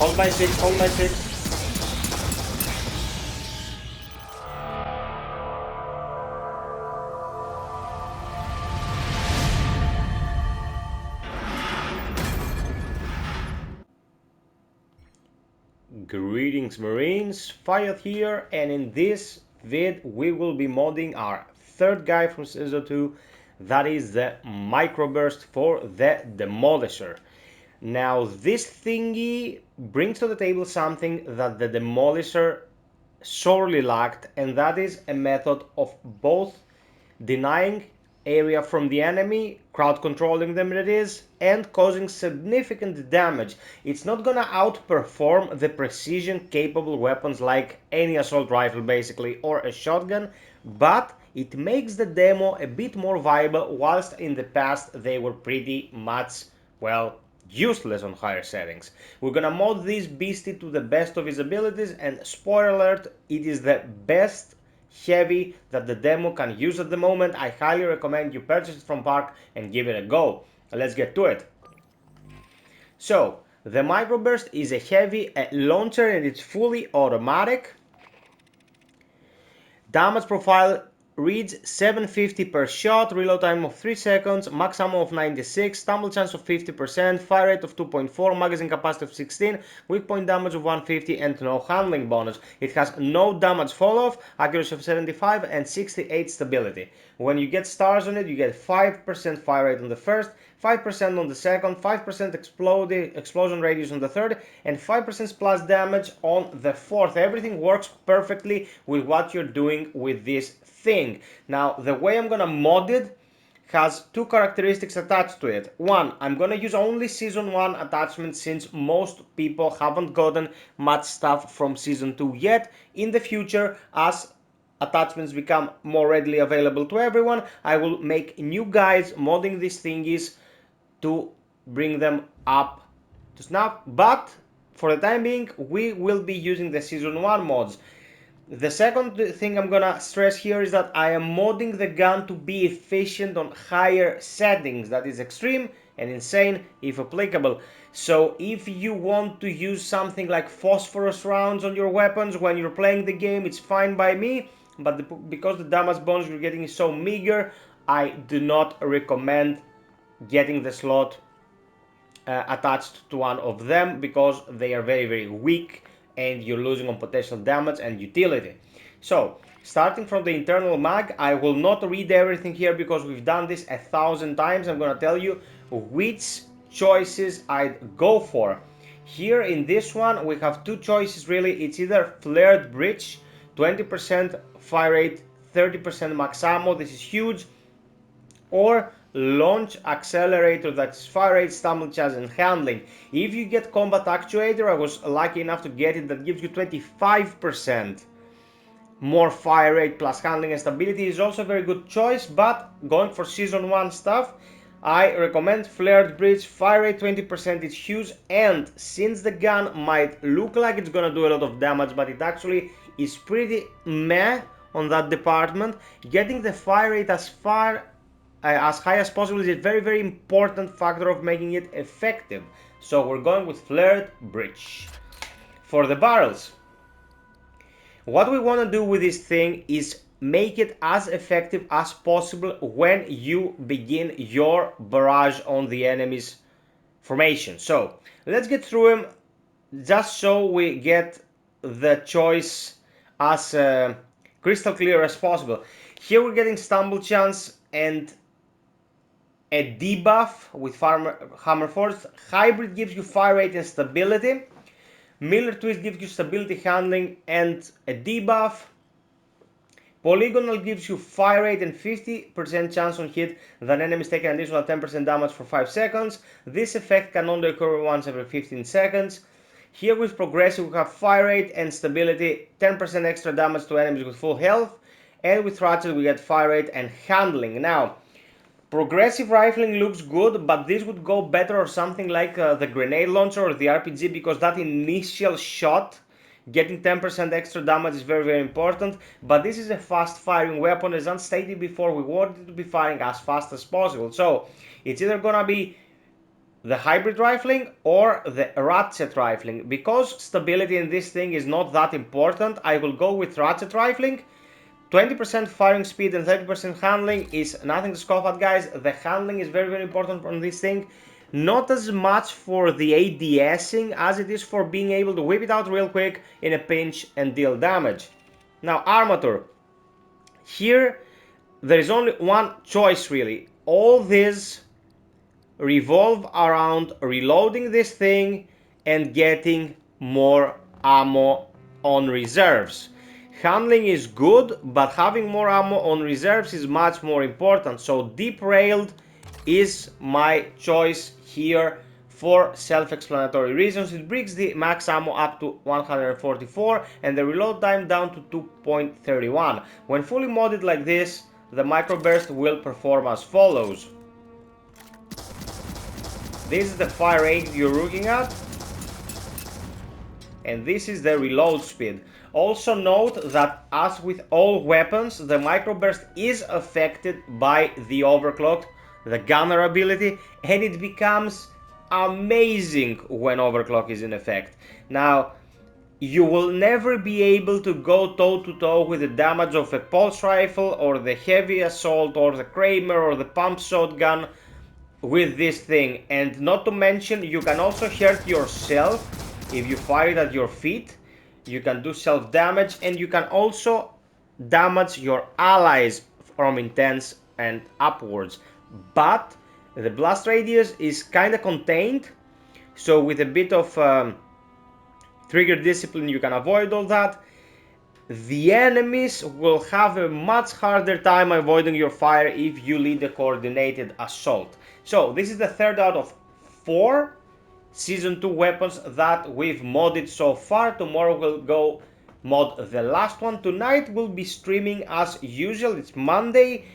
Hold my 6, hold my 6. Greetings Marines, FiOth here, and in this vid we will be modding our third guy from Season 2, that is the Microburst for the Demolisher. Now this thingy brings to the table something that the Demolisher sorely lacked, and that is a method of both denying area from the enemy, crowd controlling them it is, and causing significant damage. It's not gonna outperform the precision capable weapons like any assault rifle basically or a shotgun, but it makes the demo a bit more viable, whilst in the past they were pretty much, well, useless on higher settings. We're gonna mod this beastie to the best of his abilities, and spoiler alert, it is the best heavy that the demo can use at the moment. I highly recommend you purchase it from Park and give it a go. Let's get to it. So the Microburst is a heavy launcher and it's fully automatic. Damage profile reads 750 per shot, reload time of 3 seconds, max ammo of 96, stumble chance of 50%, fire rate of 2.4, magazine capacity of 16, weak point damage of 150, and no handling bonus. It has no damage fall off, accuracy of 75, and 68 stability. When you get stars on it, you get 5% fire rate on the first, 5% on the second, 5% explosion radius on the third, and 5% splash damage on the fourth. Everything works perfectly with what you're doing with this thing. Now, the way I'm gonna mod it has two characteristics attached to it. One, I'm gonna use only Season 1 attachments since most people haven't gotten much stuff from Season 2 yet. In the future, as attachments become more readily available to everyone, I will make new guides modding these thingies to bring them up to snuff, but for the time being we will be using the Season 1 mods. The second thing I'm gonna stress here is that I am modding the gun to be efficient on higher settings, that is extreme and insane if applicable. So if you want to use something like phosphorus rounds on your weapons when you're playing the game, it's fine by me, but because the damage bonus you're getting is so meager, I do not recommend getting the slot attached to one of them because they are very weak and you're losing on potential damage and utility. So starting from the internal mag, I will not read everything here because we've done this 1,000 times. I'm gonna tell you which choices I'd go for. Here in this one we have two choices really. It's either flared breach, 20% fire rate, 30% max ammo, this is huge, or launch accelerator, that's fire rate, stumble chance, and handling. If you get combat actuator, I was lucky enough to get it, that gives you 25% more fire rate plus handling and stability, is also a very good choice, but going for Season 1 stuff, I recommend flared breach. Fire rate 20% is huge, and since the gun might look like it's gonna do a lot of damage, but it actually is pretty meh on that department, getting the fire rate as high as possible is a very important factor of making it effective. So we're going with flared breach. For the barrels, what we want to do with this thing is make it as effective as possible when you begin your barrage on the enemy's formation. So let's get through them just so we get the choice as crystal clear as possible. Here we're getting stumble chance and a debuff with Hammer Force. Hybrid gives you fire rate and stability. Miller Twist gives you stability, handling, and a debuff. Polygonal gives you fire rate and 50% chance on hit that enemies take an additional 10% damage for 5 seconds. This effect can only occur once every 15 seconds. Here with Progressive we have fire rate and stability, 10% extra damage to enemies with full health. And with Ratchet we get fire rate and handling. Now, progressive rifling looks good, but this would go better or something like the grenade launcher or the RPG, because that initial shot, getting 10% extra damage, is very important. But this is a fast firing weapon. As I stated before, we want it to be firing as fast as possible. So it's either gonna be the hybrid rifling or the ratchet rifling. Because stability in this thing is not that important, I will go with ratchet rifling. 20% firing speed and 30% handling is nothing to scoff at, guys. The handling is very, very important on this thing. Not as much for the ADSing as it is for being able to whip it out real quick in a pinch and deal damage. Now, armature. Here, there is only one choice really. All these revolve around reloading this thing and getting more ammo on reserves. Handling is good, but having more ammo on reserves is much more important. So deep railed is my choice here for self-explanatory reasons. It brings the max ammo up to 144 and the reload time down to 2.31. When fully modded like this, the microburst will perform as follows. This is the fire rate you're looking at, and this is the reload speed. Also note that as with all weapons, the microburst is affected by the overclock, the gunner ability, and it becomes amazing when overclock is in effect. Now, you will never be able to go toe to toe with the damage of a pulse rifle or the heavy assault or the Kramer or the pump shotgun with this thing. And not to mention, you can also hurt yourself if you fire it at your feet. You can do self damage, and you can also damage your allies from intense and upwards. But the blast radius is kind of contained, so with a bit of trigger discipline you can avoid all that. The enemies will have a much harder time avoiding your fire if you lead a coordinated assault. So this is the third out of 4 Season 2 weapons that we've modded so far. Tomorrow we'll go mod the last one. Tonight we'll be streaming as usual. It's Monday.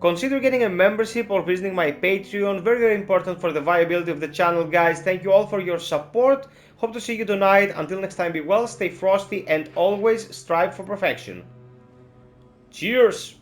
Consider getting a membership or visiting my Patreon. Very, very important for the viability of the channel, guys. Thank you all for your support. Hope to see you tonight. Until next time, be well, stay frosty, and always strive for perfection. Cheers!